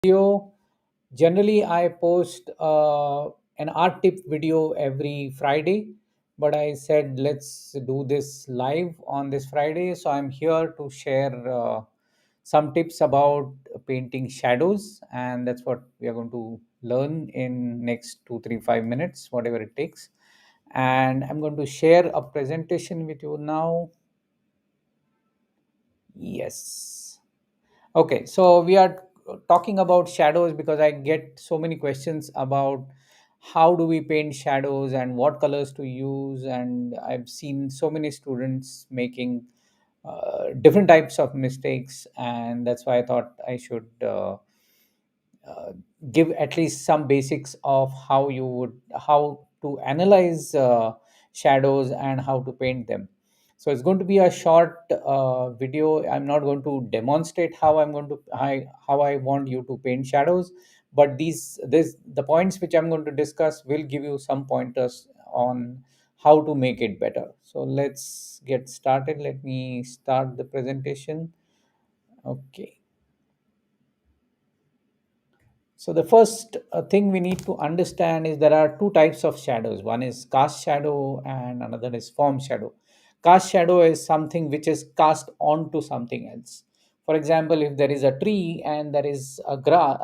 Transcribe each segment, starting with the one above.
Video. Generally, I post an art tip video every Friday, but I said let's do this live on this Friday. So I'm here to share some tips about painting shadows, and that's what we are going to learn in next 2, 3, 5 minutes, whatever it takes. And I'm going to share a presentation with you now. Yes. Okay, so we are talking about shadows because I get so many questions about how do we paint shadows and what colors to use, and I've seen so many students making different types of mistakes, and that's why I thought I should uh, give at least some basics of how to analyze shadows and how to paint them. So it's going to be a short video. I'm not going to demonstrate how I want you to paint shadows, but the points which I'm going to discuss will give you some pointers on how to make it better. So let's get started. Let me start the presentation. Okay. So the first thing we need to understand is there are two types of shadows. One is cast shadow and another is form shadow. Cast shadow is something which is cast onto something else. For example, if there is a tree and there is ground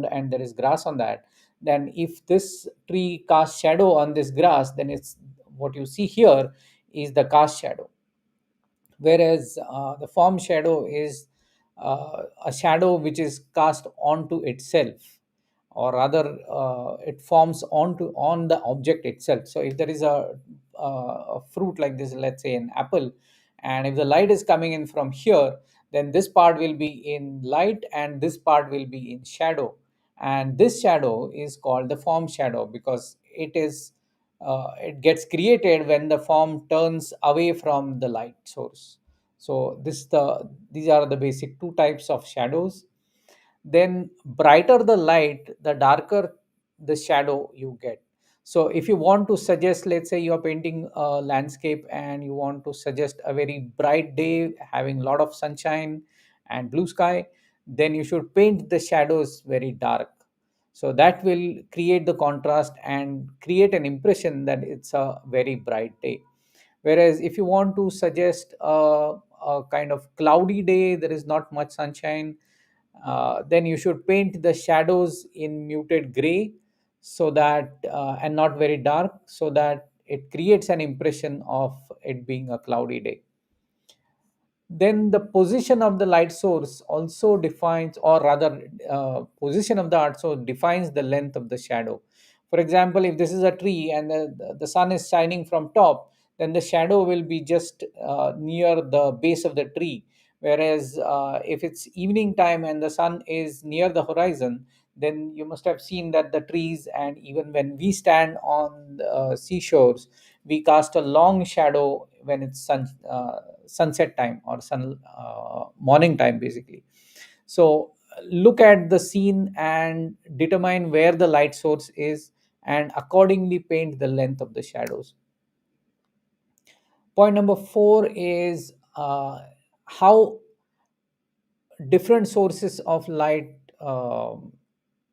and there is grass on that, then if this tree casts shadow on this grass, then it's what you see here is the cast shadow, whereas the form shadow is a shadow which is cast onto itself, or rather it forms on the object itself. So if there is a fruit like this, let's say an apple, and if the light is coming in from here, then this part will be in light and this part will be in shadow, and this shadow is called the form shadow because it gets created when the form turns away from the light source. So these are the basic two types of shadows. Then brighter the light, the darker the shadow you get. So if you want to suggest, let's say you're painting a landscape and you want to suggest a very bright day having a lot of sunshine and blue sky, then you should paint the shadows very dark. So that will create the contrast and create an impression that it's a very bright day. Whereas if you want to suggest a kind of cloudy day, there is not much sunshine, then you should paint the shadows in muted gray, so that and not very dark, so that it creates an impression of it being a cloudy day. Then the position of the light source also defines, or rather position of the art source defines the length of the shadow. For example, if this is a tree and the sun is shining from top, then the shadow will be just near the base of the tree, whereas if it's evening time and the sun is near the horizon, then you must have seen that the trees, and even when we stand on seashores, we cast a long shadow when it's sunset time or sun morning time basically. So look at the scene and determine where the light source is, and accordingly paint the length of the shadows. Point number 4 is how different sources of light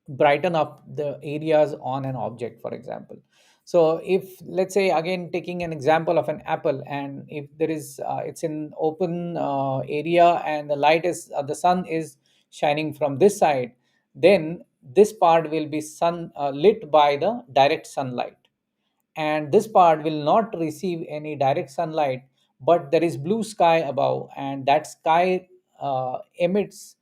brighten up the areas on an object. For example, so if, let's say, again taking an example of an apple, and if there is it's in open area and the sun is shining from this side, then this part will be sun lit by the direct sunlight, and this part will not receive any direct sunlight, but there is blue sky above, and that sky emits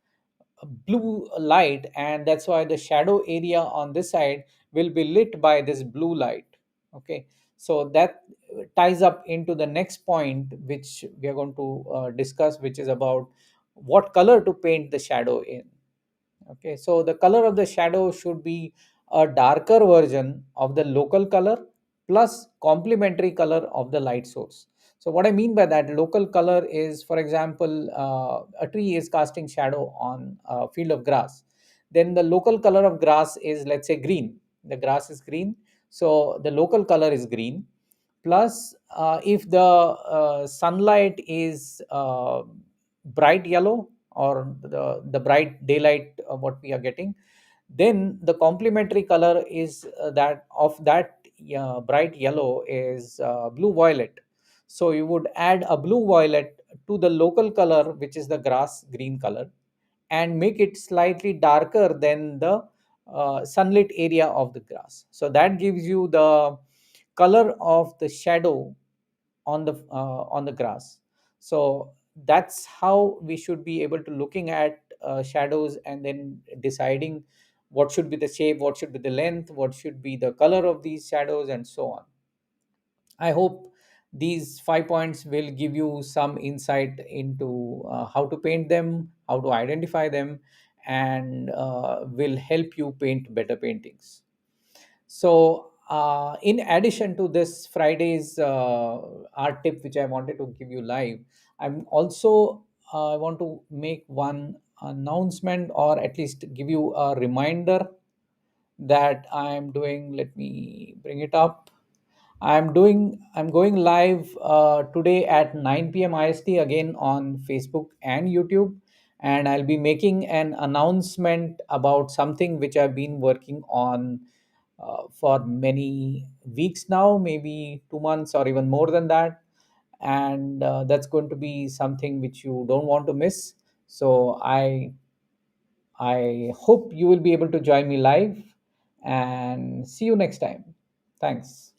blue light, and that's why the shadow area on this side will be lit by this blue light. Okay, so that ties up into the next point which we are going to discuss, which is about what color to paint the shadow in. Okay, so the color of the shadow should be a darker version of the local color plus complementary color of the light source. So what I mean by that, local color is, for example, a tree is casting shadow on a field of grass. Then the local color of grass is, let's say, green. The grass is green, so the local color is green. Plus, if the sunlight is bright yellow, or the bright daylight what we are getting, then the complementary color is that of that bright yellow is blue violet. So you would add a blue violet to the local color, which is the grass green color, and make it slightly darker than the sunlit area of the grass. So that gives you the color of the shadow on the grass. So that's how we should be able to looking at shadows, and then deciding what should be the shape, what should be the length, what should be the color of these shadows, and so on. I hope these 5 points will give you some insight into how to paint them, how to identify them, and will help you paint better paintings. So, in addition to this Friday's art tip, which I wanted to give you live, I'm also I want to make one announcement, or at least give you a reminder that I'm doing. Let me bring it up. I'm going live today at 9 p.m. IST again on Facebook and YouTube, and I'll be making an announcement about something which I've been working on for many weeks now, maybe 2 months or even more than that. And that's going to be something which you don't want to miss. So I hope you will be able to join me live, and see you next time. Thanks.